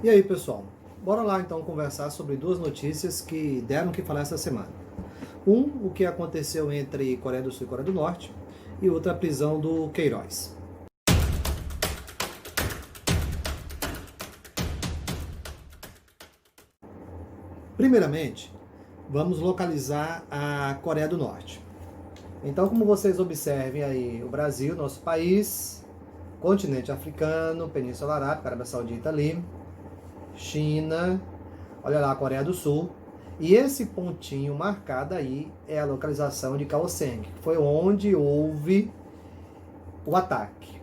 E aí, pessoal? Bora lá então conversar sobre duas notícias que deram o que falar essa semana. O que aconteceu entre Coreia do Sul e Coreia do Norte, e outra, a prisão do Queiroz. Primeiramente, vamos localizar a Coreia do Norte. Então, como vocês observem aí, o Brasil, nosso país, continente africano, Península Arábica, Arábia Saudita ali, China, olha lá a Coreia do Sul. E esse pontinho marcado aí é a localização de Kaohsiung, que foi onde houve o ataque.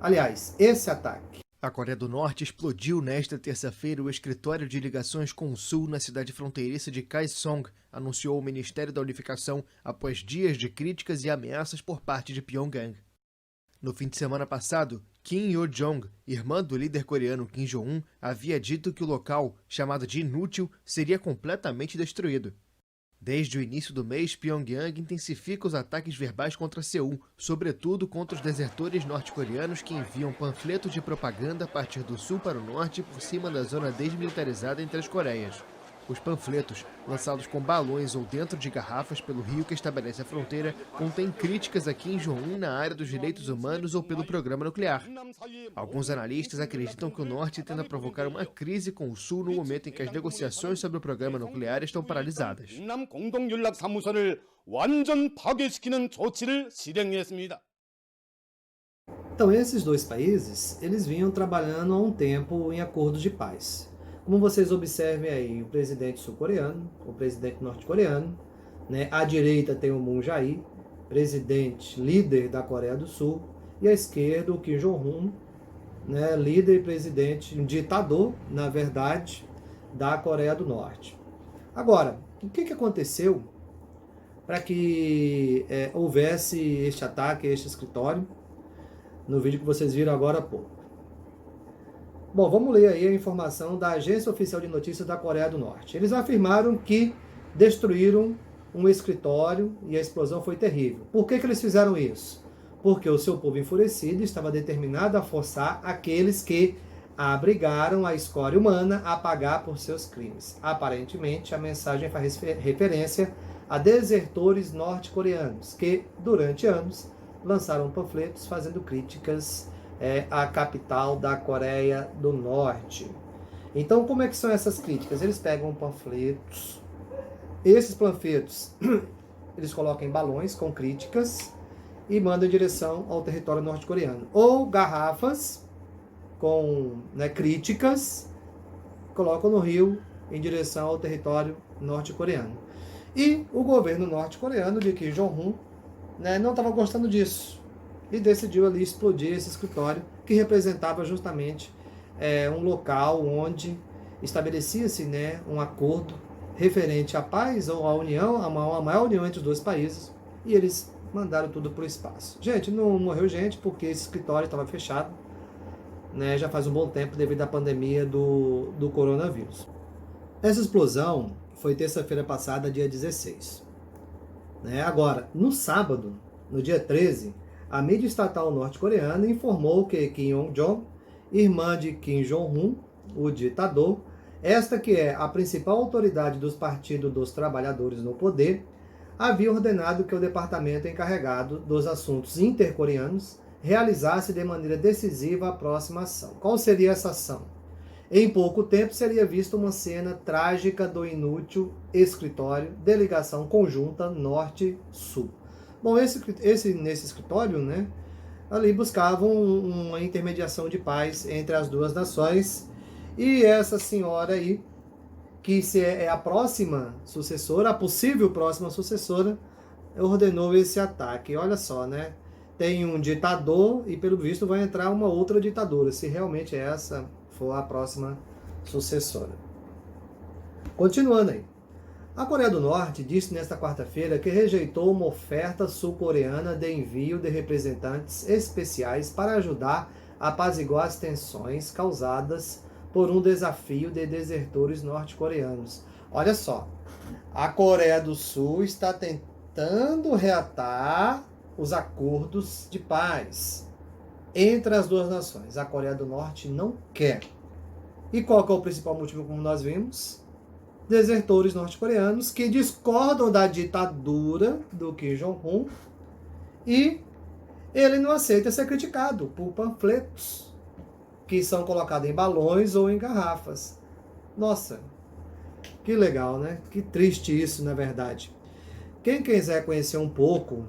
Aliás, esse ataque. A Coreia do Norte explodiu nesta terça-feira o escritório de ligações com o Sul na cidade fronteiriça de Kaesong, anunciou o Ministério da Unificação após dias de críticas e ameaças por parte de Pyongyang. No fim de semana passado, Kim Yo-jong, irmã do líder coreano Kim Jong-un, havia dito que o local, chamado de inútil, seria completamente destruído. Desde o início do mês, Pyongyang intensifica os ataques verbais contra Seul, sobretudo contra os desertores norte-coreanos que enviam panfletos de propaganda a partir do sul para o norte por cima da zona desmilitarizada entre as Coreias. Os panfletos, lançados com balões ou dentro de garrafas pelo rio que estabelece a fronteira, contêm críticas a Kim Jong-un na área dos direitos humanos ou pelo programa nuclear. Alguns analistas acreditam que o norte tenta provocar uma crise com o sul no momento em que as negociações sobre o programa nuclear estão paralisadas. Então, esses dois países, eles vinham trabalhando há um tempo em acordos de paz. Como vocês observem aí, o presidente sul-coreano, o presidente norte-coreano, né? À direita tem o Moon Jae, presidente, líder da Coreia do Sul, e à esquerda o Kim Jong-un, né? Líder e presidente, um ditador, na verdade, da Coreia do Norte. Agora, o que aconteceu para que houvesse este ataque a este escritório? No vídeo que vocês viram agora há pouco. Bom, vamos ler aí a informação da Agência Oficial de Notícias da Coreia do Norte. Eles afirmaram que destruíram um escritório e a explosão foi terrível. Por que eles fizeram isso? Porque o seu povo enfurecido estava determinado a forçar aqueles que abrigaram a escória humana a pagar por seus crimes. Aparentemente, a mensagem faz referência a desertores norte-coreanos que, durante anos, lançaram panfletos fazendo críticas à capital da Coreia do Norte. Então, como é que são essas críticas? Eles pegam panfletos, esses panfletos eles colocam em balões com críticas e mandam em direção ao território norte-coreano. Ou garrafas com críticas, colocam no rio em direção ao território norte-coreano. E o governo norte-coreano de Kim Jong-un não estava gostando disso e decidiu ali explodir esse escritório que representava justamente um local onde estabelecia-se um acordo referente à paz ou à união, a maior união entre os dois países, e eles mandaram tudo para o espaço. Gente, não morreu gente porque esse escritório estava fechado já faz um bom tempo devido à pandemia do coronavírus. Essa explosão foi terça-feira passada, dia 16. Agora, no sábado, no dia 13, a mídia estatal norte-coreana informou que Kim Yo-jong, irmã de Kim Jong-un, o ditador, esta que é a principal autoridade dos partidos dos trabalhadores no poder, havia ordenado que o departamento encarregado dos assuntos intercoreanos realizasse de maneira decisiva a próxima ação. Qual seria essa ação? Em pouco tempo seria vista uma cena trágica do inútil escritório de ligação conjunta Norte-Sul. Bom, nesse escritório, ali buscavam uma intermediação de paz entre as duas nações, e essa senhora aí, que é a próxima sucessora, a possível próxima sucessora, ordenou esse ataque. Olha só, tem um ditador e, pelo visto, vai entrar uma outra ditadura, se realmente essa for a próxima sucessora. Continuando aí. A Coreia do Norte disse nesta quarta-feira que rejeitou uma oferta sul-coreana de envio de representantes especiais para ajudar a apaziguar as tensões causadas por um desafio de desertores norte-coreanos. Olha só, a Coreia do Sul está tentando reatar os acordos de paz entre as duas nações. A Coreia do Norte não quer. E qual que é o principal motivo, como nós vimos? Desertores norte-coreanos que discordam da ditadura do Kim Jong-un e ele não aceita ser criticado por panfletos que são colocados em balões ou em garrafas. Nossa, que legal, né? Que triste isso, na verdade. Quem quiser conhecer um pouco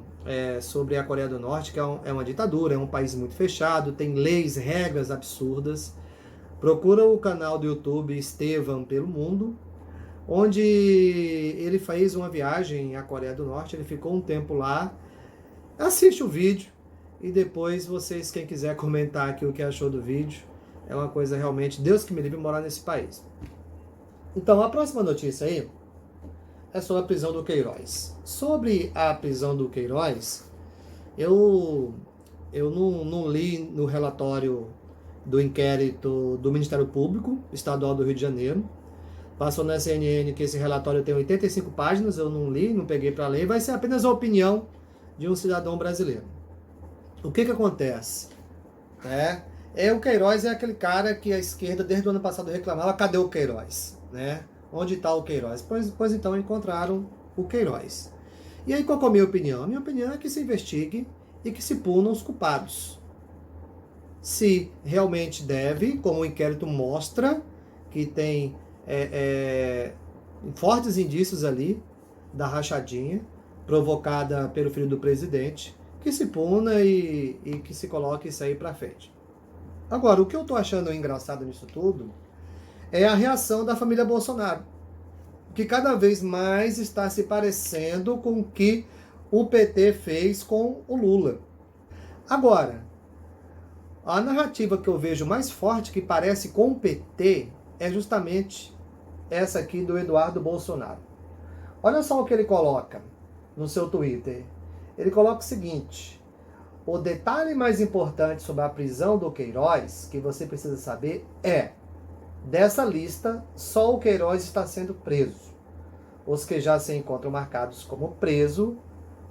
sobre a Coreia do Norte, que é uma ditadura, é um país muito fechado, tem leis, regras absurdas, procura o canal do YouTube Estevam pelo Mundo, onde ele fez uma viagem à Coreia do Norte, ele ficou um tempo lá, assiste o vídeo e depois vocês, quem quiser comentar aqui o que achou do vídeo, é uma coisa realmente, Deus que me livre morar nesse país. Então, a próxima notícia aí é sobre a prisão do Queiroz. Sobre a prisão do Queiroz, eu não li no relatório do inquérito do Ministério Público Estadual do Rio de Janeiro. Passou na CNN que esse relatório tem 85 páginas, eu não li, não peguei para ler, vai ser apenas a opinião de um cidadão brasileiro. O que acontece? O Queiroz é aquele cara que a esquerda desde o ano passado reclamava, cadê o Queiroz? Onde está o Queiroz? Pois então encontraram o Queiroz. E aí qual é a minha opinião? A minha opinião é que se investigue e que se punam os culpados. Se realmente deve, como o inquérito mostra, que tem fortes indícios ali da rachadinha provocada pelo filho do presidente, que se puna e que se coloque isso aí para frente. Agora, o que eu estou achando engraçado nisso tudo é a reação da família Bolsonaro, que cada vez mais está se parecendo com o que o PT fez com o Lula. Agora, a narrativa que eu vejo mais forte, que parece com o PT, é justamente essa aqui do Eduardo Bolsonaro. Olha só o que ele coloca no seu Twitter. Ele coloca o seguinte: o detalhe mais importante sobre a prisão do Queiroz, que você precisa saber, é: dessa lista, só o Queiroz está sendo preso. Os que já se encontram marcados como preso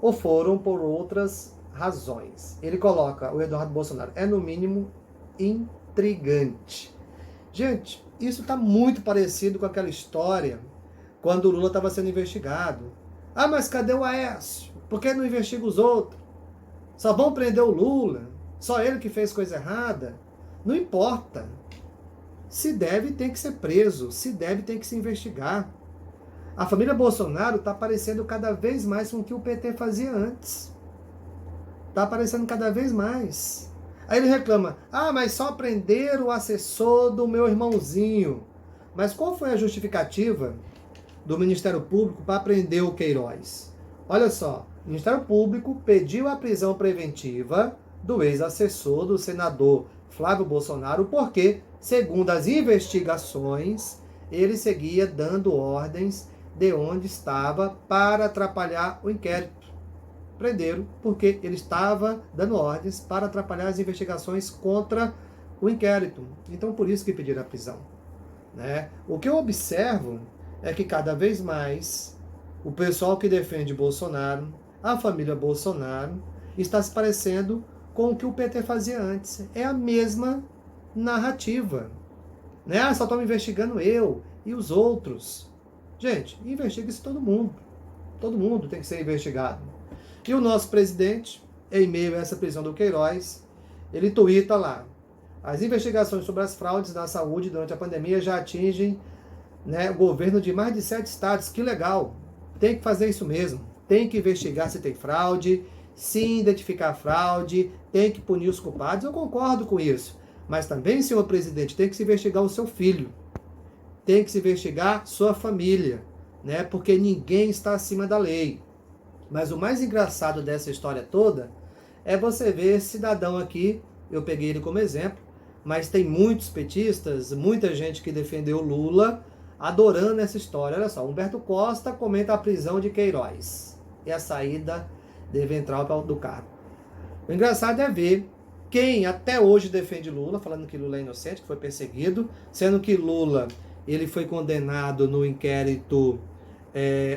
ou foram por outras razões. Ele coloca, o Eduardo Bolsonaro, é no mínimo intrigante. Gente, isso está muito parecido com aquela história quando o Lula estava sendo investigado. Ah, mas cadê o Aécio? Por que não investiga os outros? Só vão prender o Lula? Só ele que fez coisa errada? Não importa. Se deve, tem que ser preso. Se deve, tem que se investigar. A família Bolsonaro está parecendo cada vez mais com o que o PT fazia antes. Está aparecendo cada vez mais. Aí ele reclama, mas só prenderam o assessor do meu irmãozinho. Mas qual foi a justificativa do Ministério Público para prender o Queiroz? Olha só, o Ministério Público pediu a prisão preventiva do ex-assessor do senador Flávio Bolsonaro porque, segundo as investigações, ele seguia dando ordens de onde estava para atrapalhar o inquérito. Prenderam porque ele estava dando ordens para atrapalhar as investigações contra o inquérito. Então, por isso que pediram a prisão. O que eu observo é que cada vez mais o pessoal que defende Bolsonaro, a família Bolsonaro, está se parecendo com o que o PT fazia antes. É a mesma narrativa. Só estão investigando eu e os outros. Gente, investiga-se todo mundo. Todo mundo tem que ser investigado. E o nosso presidente, em meio a essa prisão do Queiroz, ele tuita lá: as investigações sobre as fraudes na saúde durante a pandemia já atingem o governo de mais de 7 estados. Que legal! Tem que fazer isso mesmo. Tem que investigar se tem fraude, se identificar a fraude, tem que punir os culpados. Eu concordo com isso. Mas também, senhor presidente, tem que se investigar o seu filho. Tem que se investigar sua família, porque ninguém está acima da lei. Mas o mais engraçado dessa história toda é você ver esse cidadão aqui, eu peguei ele como exemplo, mas tem muitos petistas, muita gente que defendeu Lula, adorando essa história. Olha só, Humberto Costa comenta a prisão de Queiroz e a saída de Ventral do cargo. O engraçado é ver quem até hoje defende Lula, falando que Lula é inocente, que foi perseguido, sendo que Lula ele foi condenado no inquérito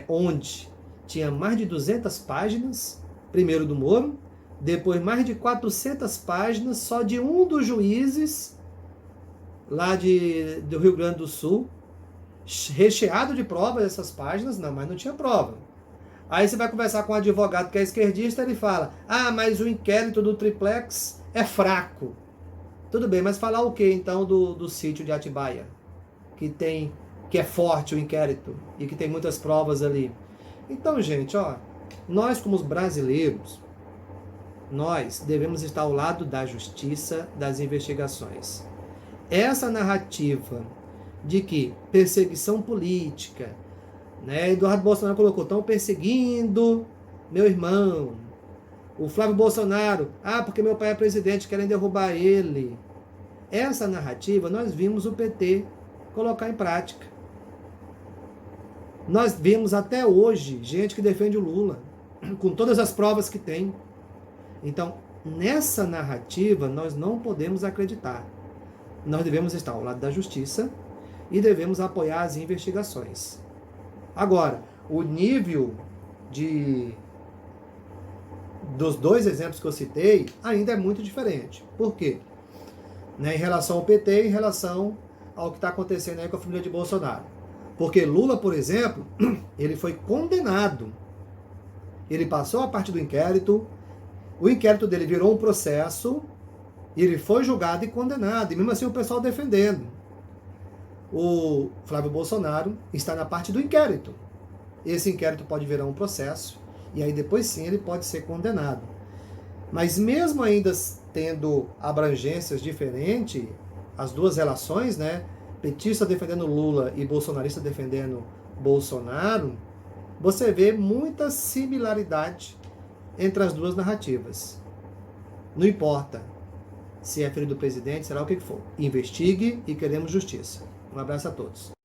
onde tinha mais de 200 páginas, primeiro do Moro, depois mais de 400 páginas só de um dos juízes lá do Rio Grande do Sul, recheado de provas essas páginas, não, mas não tinha prova. Aí você vai conversar com um advogado que é esquerdista, ele fala, mas o inquérito do triplex é fraco. Tudo bem, mas falar o que então do sítio de Atibaia? Que é forte o inquérito e que tem muitas provas ali. Então, gente, nós como os brasileiros, nós devemos estar ao lado da justiça, das investigações. Essa narrativa de que perseguição política, né? Eduardo Bolsonaro colocou, estão perseguindo meu irmão. O Flávio Bolsonaro, porque meu pai é presidente, querem derrubar ele. Essa narrativa nós vimos o PT colocar em prática. Nós vimos até hoje gente que defende o Lula, com todas as provas que tem. Então, nessa narrativa nós não podemos acreditar. Nós devemos estar ao lado da justiça e devemos apoiar as investigações. Agora, o nível dos dois exemplos que eu citei ainda é muito diferente. Por quê? Em relação ao PT e em relação ao que está acontecendo aí com a família de Bolsonaro. Porque Lula, por exemplo, ele foi condenado. Ele passou a parte do inquérito, o inquérito dele virou um processo, e ele foi julgado e condenado, e mesmo assim o pessoal defendendo. O Flávio Bolsonaro está na parte do inquérito. Esse inquérito pode virar um processo, e aí depois sim ele pode ser condenado. Mas mesmo ainda tendo abrangências diferentes, as duas relações, né? Petista defendendo Lula e bolsonarista defendendo Bolsonaro, você vê muita similaridade entre as duas narrativas. Não importa se é filho do presidente, será o que for. Investigue e queremos justiça. Um abraço a todos.